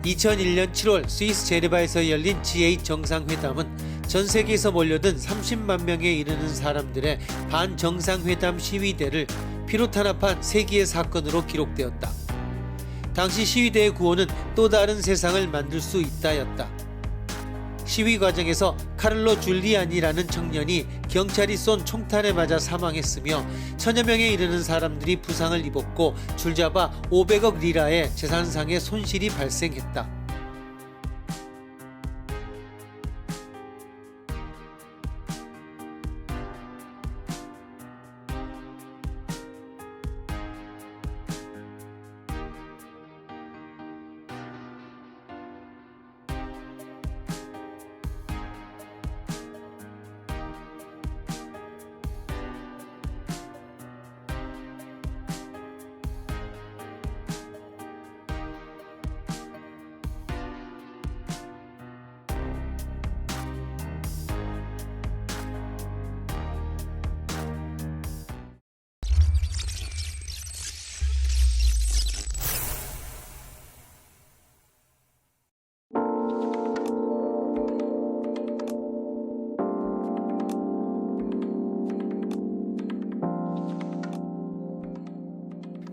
2001년 7월 스위스 제네바에서 열린 G8 정상회담은 전 세계에서 몰려든 30만 명에 이르는 사람들의 반정상회담 시위대를 피로탄압한 세기의 사건으로 기록되었다. 당시 시위대의 구호는 또 다른 세상을 만들 수 있다였다. 시위 과정에서 카를로 줄리아니라는 청년이 경찰이 쏜 총탄에 맞아 사망했으며 천여 명에 이르는 사람들이 부상을 입었고 줄잡아 500억 리라의 재산상의 손실이 발생했다.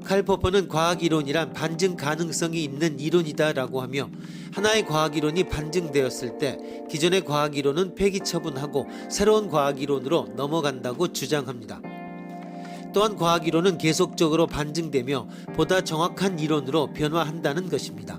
칼 포퍼는 과학이론이란 반증 가능성이 있는 이론이다라고 하며 하나의 과학이론이 반증되었을 때 기존의 과학이론은 폐기 처분하고 새로운 과학이론으로 넘어간다고 주장합니다. 또한 과학이론은 계속적으로 반증되며 보다 정확한 이론으로 변화한다는 것입니다.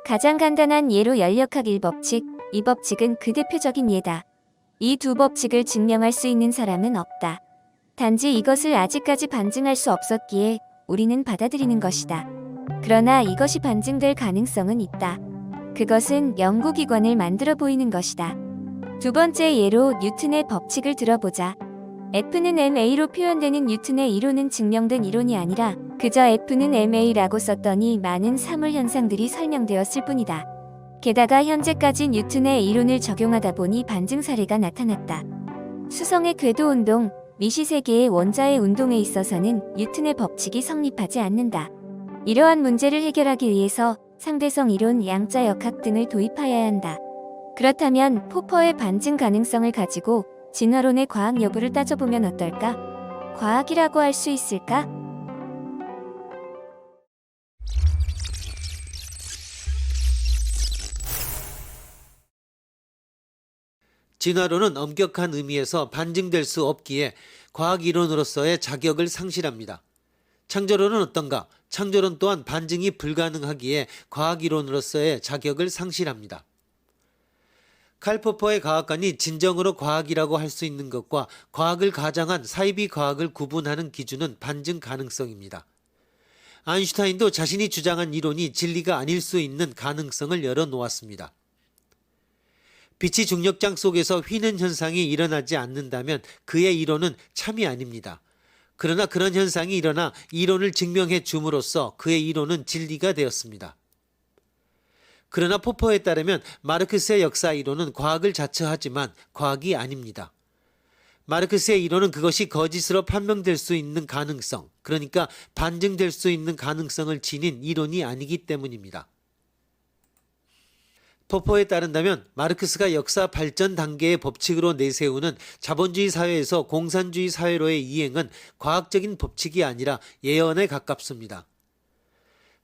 가장 간단한 예로 연력학 1법칙, 이 법칙은 그 대표적인 예다. 이 두 법칙을 증명할 수 있는 사람은 없다. 단지 이것을 아직까지 반증할 수 없었기에 우리는 받아들이는 것이다. 그러나 이것이 반증될 가능성은 있다. 그것은 연구기관을 만들어 보이는 것이다. 두 번째 예로 뉴턴의 법칙을 들어보자. F는 ma로 표현되는 뉴턴의 이론은 증명된 이론이 아니라 그저 F는 ma라고 썼더니 많은 사물 현상들이 설명되었을 뿐이다. 게다가 현재까지 뉴턴의 이론을 적용하다 보니 반증 사례가 나타났다. 수성의 궤도 운동, 미시세계의 원자의 운동에 있어서는 뉴턴의 법칙이 성립하지 않는다. 이러한 문제를 해결하기 위해서 상대성 이론, 양자 역학 등을 도입하여야 한다. 그렇다면 포퍼의 반증 가능성을 가지고 진화론의 과학 여부를 따져보면 어떨까? 과학이라고 할 수 있을까? 진화론은 엄격한 의미에서 반증될 수 없기에 과학이론으로서의 자격을 상실합니다. 창조론은 어떤가? 창조론 또한 반증이 불가능하기에 과학이론으로서의 자격을 상실합니다. 칼 포퍼의 과학관이 진정으로 과학이라고 할 수 있는 것과 과학을 가장한 사이비 과학을 구분하는 기준은 반증 가능성입니다. 아인슈타인도 자신이 주장한 이론이 진리가 아닐 수 있는 가능성을 열어놓았습니다. 빛이 중력장 속에서 휘는 현상이 일어나지 않는다면 그의 이론은 참이 아닙니다. 그러나 그런 현상이 일어나 이론을 증명해 줌으로써 그의 이론은 진리가 되었습니다. 그러나 포퍼에 따르면 마르크스의 역사 이론은 과학을 자처하지만 과학이 아닙니다. 마르크스의 이론은 그것이 거짓으로 판명될 수 있는 가능성, 그러니까 반증될 수 있는 가능성을 지닌 이론이 아니기 때문입니다. 포퍼에 따른다면 마르크스가 역사 발전 단계의 법칙으로 내세우는 자본주의 사회에서 공산주의 사회로의 이행은 과학적인 법칙이 아니라 예언에 가깝습니다.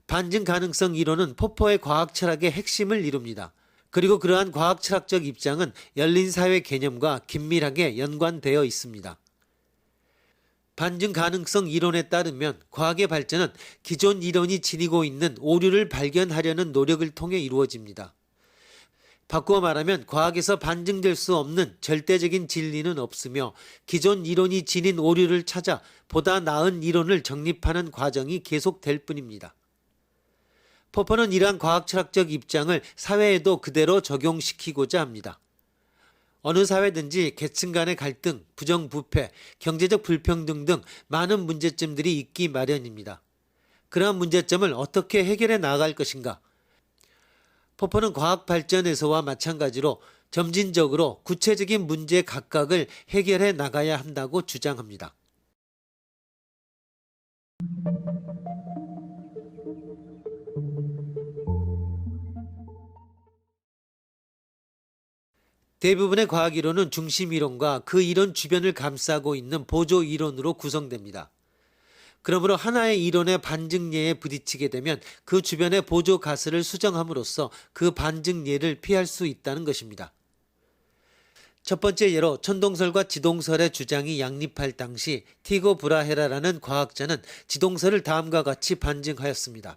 반증 가능성 이론은 포퍼의 과학 철학의 핵심을 이룹니다. 그리고 그러한 과학 철학적 입장은 열린 사회 개념과 긴밀하게 연관되어 있습니다. 반증 가능성 이론에 따르면 과학의 발전은 기존 이론이 지니고 있는 오류를 발견하려는 노력을 통해 이루어집니다. 바꾸어 말하면 과학에서 반증될 수 없는 절대적인 진리는 없으며 기존 이론이 지닌 오류를 찾아 보다 나은 이론을 정립하는 과정이 계속될 뿐입니다. 포퍼는 이러한 과학 철학적 입장을 사회에도 그대로 적용시키고자 합니다. 어느 사회든지 계층 간의 갈등, 부정부패, 경제적 불평등 등 많은 문제점들이 있기 마련입니다. 그러한 문제점을 어떻게 해결해 나갈 것인가? 포퍼는 과학 발전에서와 마찬가지로 점진적으로 구체적인 문제 각각을 해결해 나가야 한다고 주장합니다. 대부분의 과학 이론은 중심 이론과 그 이론 주변을 감싸고 있는 보조 이론으로 구성됩니다. 그러므로 하나의 이론의 반증예에 부딪히게 되면 그 주변의 보조 가설을 수정함으로써 그 반증예를 피할 수 있다는 것입니다. 첫 번째 예로 천동설과 지동설의 주장이 양립할 당시 티고 브라헤라라는 과학자는 지동설을 다음과 같이 반증하였습니다.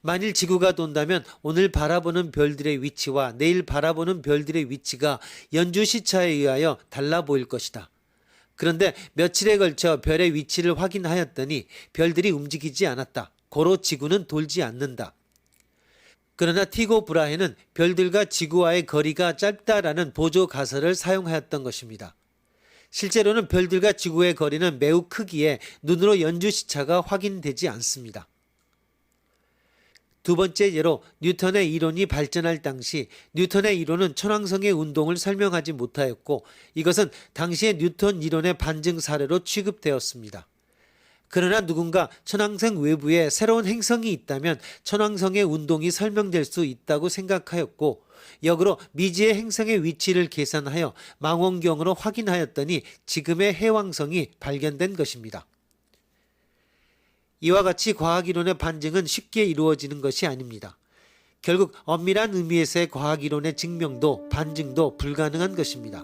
만일 지구가 돈다면 오늘 바라보는 별들의 위치와 내일 바라보는 별들의 위치가 연주 시차에 의하여 달라 보일 것이다. 그런데 며칠에 걸쳐 별의 위치를 확인하였더니 별들이 움직이지 않았다. 고로 지구는 돌지 않는다. 그러나 티고 브라헤는 별들과 지구와의 거리가 짧다라는 보조 가설을 사용하였던 것입니다. 실제로는 별들과 지구의 거리는 매우 크기에 눈으로 연주 시차가 확인되지 않습니다. 두 번째 예로 뉴턴의 이론이 발전할 당시 뉴턴의 이론은 천왕성의 운동을 설명하지 못하였고 이것은 당시의 뉴턴 이론의 반증 사례로 취급되었습니다. 그러나 누군가 천왕성 외부에 새로운 행성이 있다면 천왕성의 운동이 설명될 수 있다고 생각하였고 역으로 미지의 행성의 위치를 계산하여 망원경으로 확인하였더니 지금의 해왕성이 발견된 것입니다. 이와 같이 과학이론의 반증은 쉽게 이루어지는 것이 아닙니다. 결국 엄밀한 의미에서의 과학이론의 증명도 반증도 불가능한 것입니다.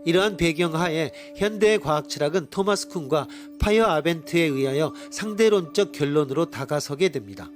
이러한 배경하에 현대의 과학 철학은 토마스 쿤과 파이어 아벤트에 의하여 상대론적 결론으로 다가서게 됩니다.